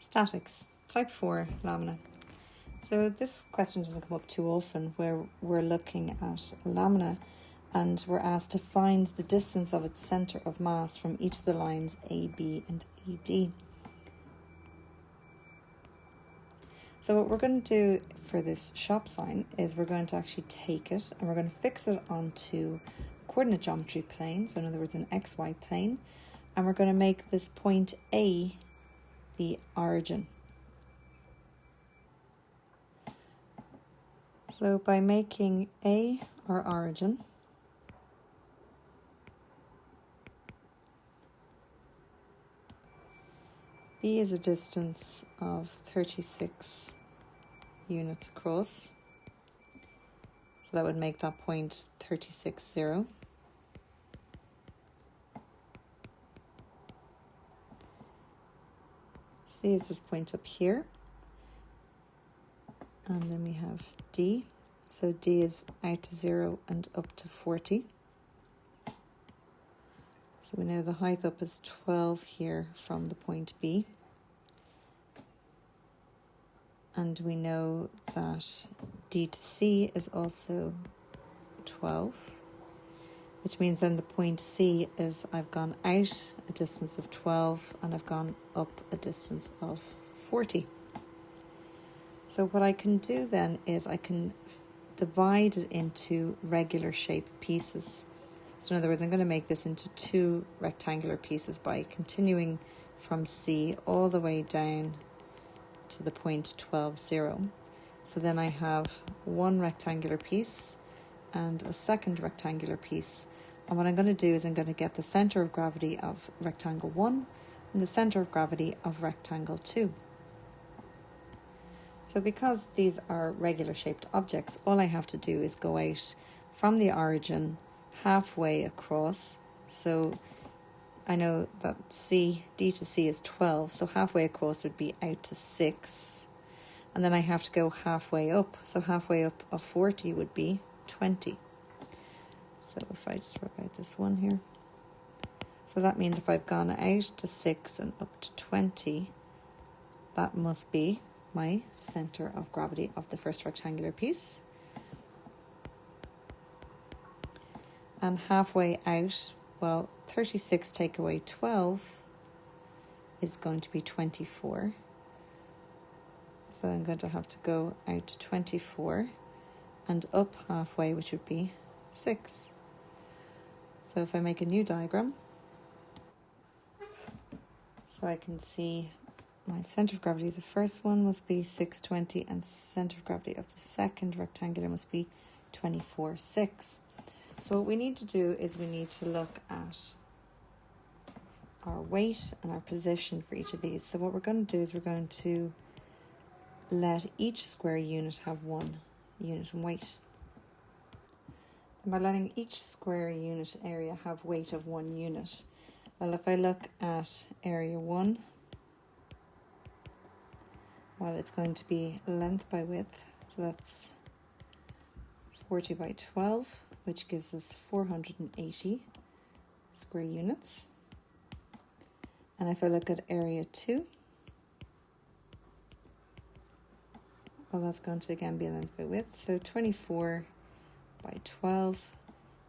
Statics, type 4 lamina. So this question doesn't come up too often, where we're looking at a lamina and we're asked to find the distance of its centre of mass from each of the lines AB and AD. So what we're going to do for this shop sign is we're going to actually take it and we're going to fix it onto a coordinate geometry plane, so in other words an XY plane, and we're going to make this point A the origin. So by making A our origin, B is a distance of 36 units across. So that would make that point 36, 0. C is this point up here. And then we have D. So D is out to 0 and up to 40. So we know the height up is 12 here from the point B. And we know that D to C is also 12, which means then the point C is I've gone out a distance of 12 and I've gone up a distance of 40. So what I can do then is I can divide it into regular shape pieces. So in other words, I'm going to make this into two rectangular pieces by continuing from C all the way down to the point 12, 0. So then I have one rectangular piece and a second rectangular piece. And what I'm going to do is I'm going to get the centre of gravity of rectangle 1 and the centre of gravity of rectangle 2. So because these are regular shaped objects, all I have to do is go out from the origin halfway across. So I know that D to C is 12, so halfway across would be out to 6. And then I have to go halfway up, so halfway up of 40 would be 20. So if I just work out this one here. So that means if I've gone out to 6 and up to 20, that must be my centre of gravity of the first rectangular piece. And halfway out, well, 36 take away 12 is going to be 24. So I'm going to have to go out to 24 and up halfway, which would be 6. So if I make a new diagram, so I can see my centre of gravity of the first one must be 620 and centre of gravity of the second rectangular must be 24, 6. So what we need to do is we need to look at our weight and our position for each of these. So what we're going to do is we're going to let each square unit have 1 unit in weight. And by letting each square unit area have weight of 1 unit, well, if I look at area 1, well, it's going to be length by width, so that's 40 by 12, which gives us 480 square units. And if I look at area 2, well, that's going to again be length by width, so 24 by 12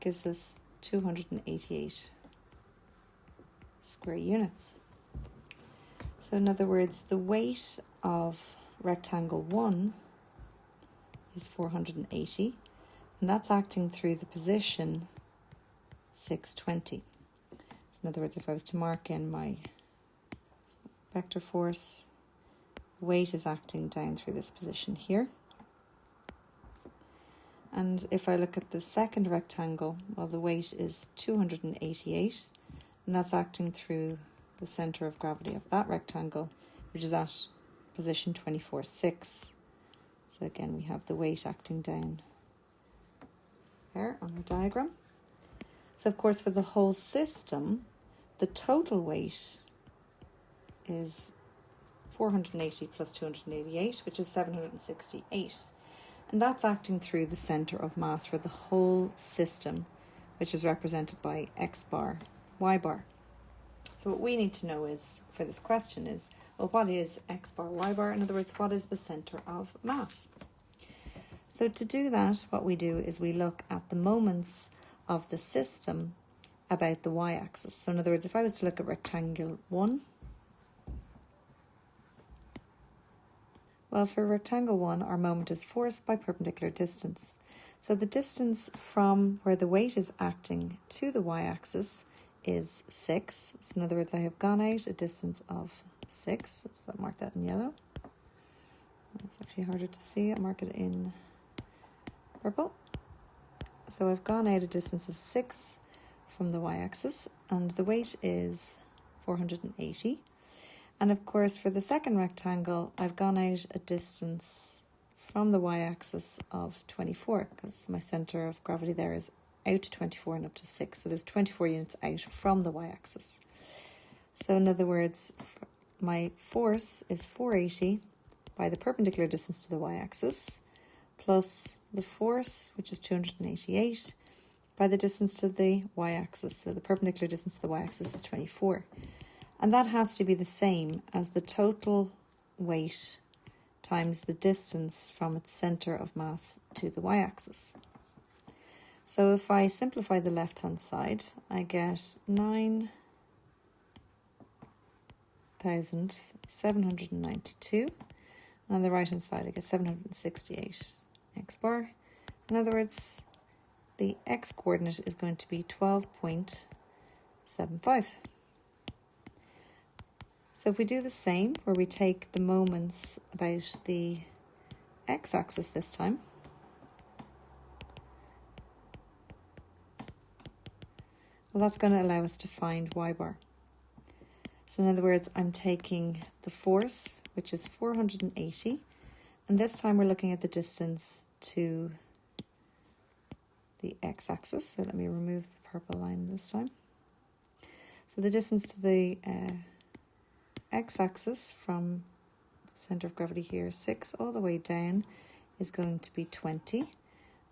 gives us 288 square units. So in other words, the weight of rectangle 1 is 480, and that's acting through the position 620. So in other words, if I was to mark in my vector force, weight is acting down through this position here. And if I look at the second rectangle, well, the weight is 288, and that's acting through the centre of gravity of that rectangle, which is at position 24, 6. So again, we have the weight acting down there on our diagram. So of course, for the whole system, the total weight is 480 plus 288, which is 768. And that's acting through the centre of mass for the whole system, which is represented by X bar, Y bar. So what we need to know is, for this question is, well, what is x bar, y bar? In other words, what is the centre of mass? So to do that, what we do is we look at the moments of the system about the y-axis. So in other words, if I was to look at rectangle 1, well, for rectangle 1, our moment is force by perpendicular distance. So the distance from where the weight is acting to the y-axis is 6. So in other words, I have gone out a distance of 6. So I'll mark that in yellow. It's actually harder to see. I'll mark it in purple. So I've gone out a distance of 6 from the y-axis, and the weight is 480. And of course, for the second rectangle, I've gone out a distance from the y-axis of 24, because my centre of gravity there is out to 24 and up to 6. So there's 24 units out from the y-axis. So in other words, my force is 480 by the perpendicular distance to the y-axis, plus the force, which is 288, by the distance to the y-axis. So the perpendicular distance to the y-axis is 24. And that has to be the same as the total weight times the distance from its centre of mass to the y-axis. So if I simplify the left-hand side, I get 9,792. And on the right-hand side, I get 768 x bar. In other words, the x coordinate is going to be 12.75. So if we do the same, where we take the moments about the x-axis this time, well, that's going to allow us to find y bar. So in other words, I'm taking the force, which is 480, and this time we're looking at the distance to the x-axis. So let me remove the purple line this time. So the distance to the x-axis from the centre of gravity here, 6, all the way down is going to be 20.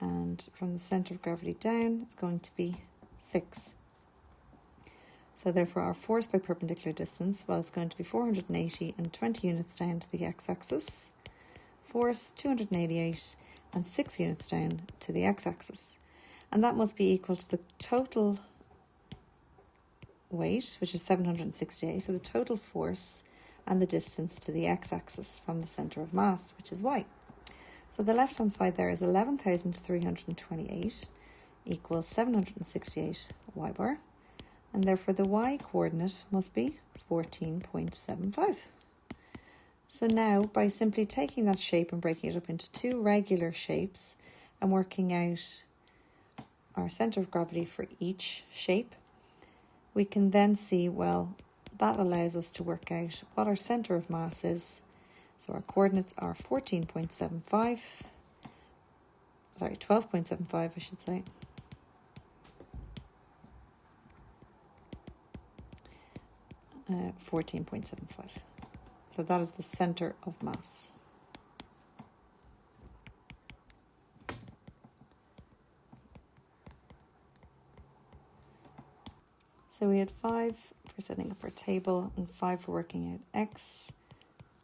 And from the centre of gravity down, it's going to be 6. So therefore our force by perpendicular distance, well, it's going to be 480 and 20 units down to the x-axis. Force 288 and 6 units down to the x-axis. And that must be equal to the total weight, which is 768, so the total force and the distance to the x-axis from the centre of mass, which is y. So the left-hand side there is 11,328 equals 768 y bar, and therefore the y coordinate must be 14.75. So now, by simply taking that shape and breaking it up into two regular shapes and working out our centre of gravity for each shape, we can then see, well, that allows us to work out what our centre of mass is. So our coordinates are 12.75, I should say. Uh, 14.75. So that is the centre of mass. So we had 5 for setting up our table, and 5 for working out x,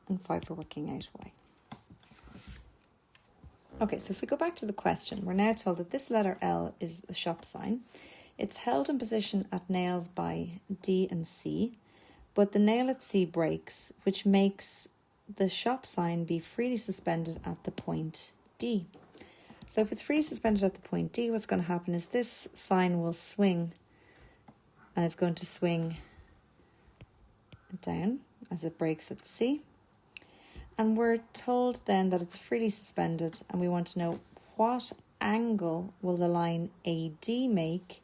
and 5 for working out y. Okay, so if we go back to the question, we're now told that this letter L is the shop sign. It's held in position at nails by D and C, but the nail at C breaks, which makes the shop sign be freely suspended at the point D. So if it's freely suspended at the point D, what's going to happen is this sign will swing, and it's going to swing down as it breaks at C. And we're told then that it's freely suspended, and we want to know what angle will the line AD make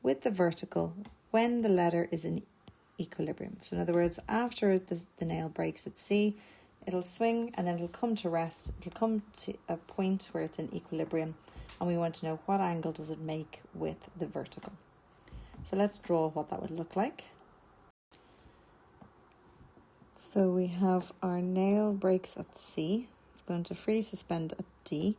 with the vertical when the letter is in equilibrium. So in other words, after the nail breaks at C, it'll swing and then it'll come to rest. It'll come to a point where it's in equilibrium, and we want to know what angle does it make with the vertical. So let's draw what that would look like. So we have our nail breaks at C. It's going to freely suspend at D.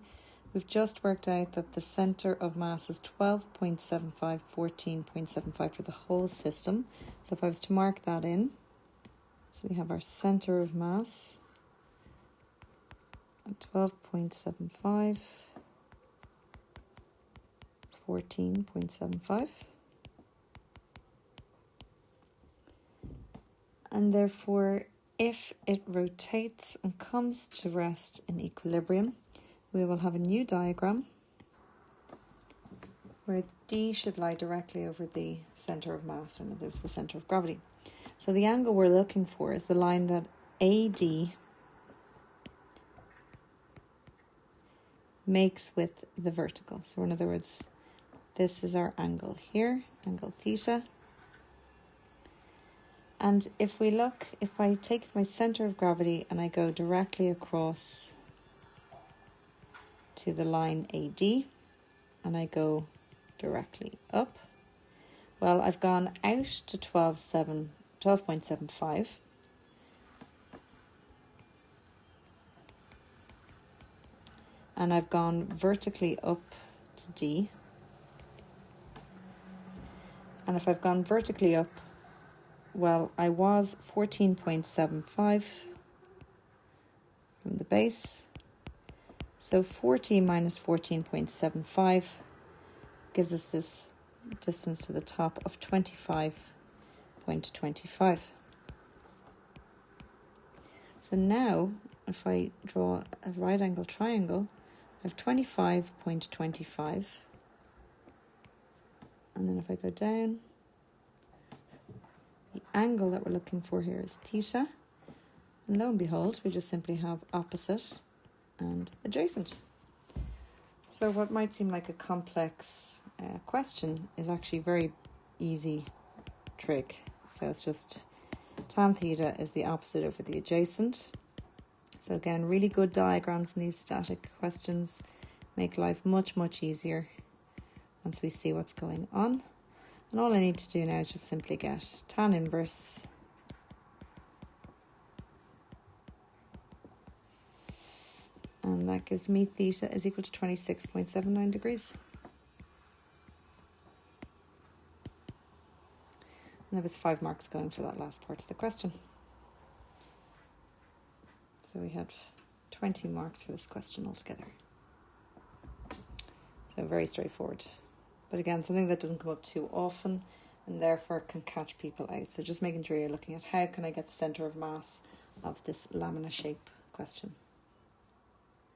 we've just worked out that the centre of mass is 12.75, 14.75 for the whole system. So if I was to mark that in, so we have our centre of mass at 12.75, 14.75. And therefore, if it rotates and comes to rest in equilibrium, we will have a new diagram where D should lie directly over the centre of mass, or in other words, the centre of gravity. So the angle we're looking for is the line that AD makes with the vertical. So in other words, this is our angle here, angle theta. And if we look, if I take my centre of gravity and I go directly across to the line AD and I go directly up, well, I've gone out to 12.75. And I've gone vertically up to D. And if I've gone vertically up, well, I was 14.75 from the base. So 40 minus 14.75 gives us this distance to the top of 25.25. So now, if I draw a right angle triangle, I have 25.25. And then if I go down, the angle that we're looking for here is theta. And lo and behold, we just simply have opposite and adjacent. So what might seem like a complex question is actually a very easy trick. So it's just tan theta is the opposite over the adjacent. So again, really good diagrams in these static questions make life much, much easier once we see what's going on. And all I need to do now is just simply get tan inverse and that gives me theta is equal to 26.79 degrees. And there was 5 marks going for that last part of the question. So we had 20 marks for this question altogether. So very straightforward. But again, something that doesn't come up too often and therefore can catch people out. So just making sure you're looking at how can I get the centre of mass of this lamina shape question.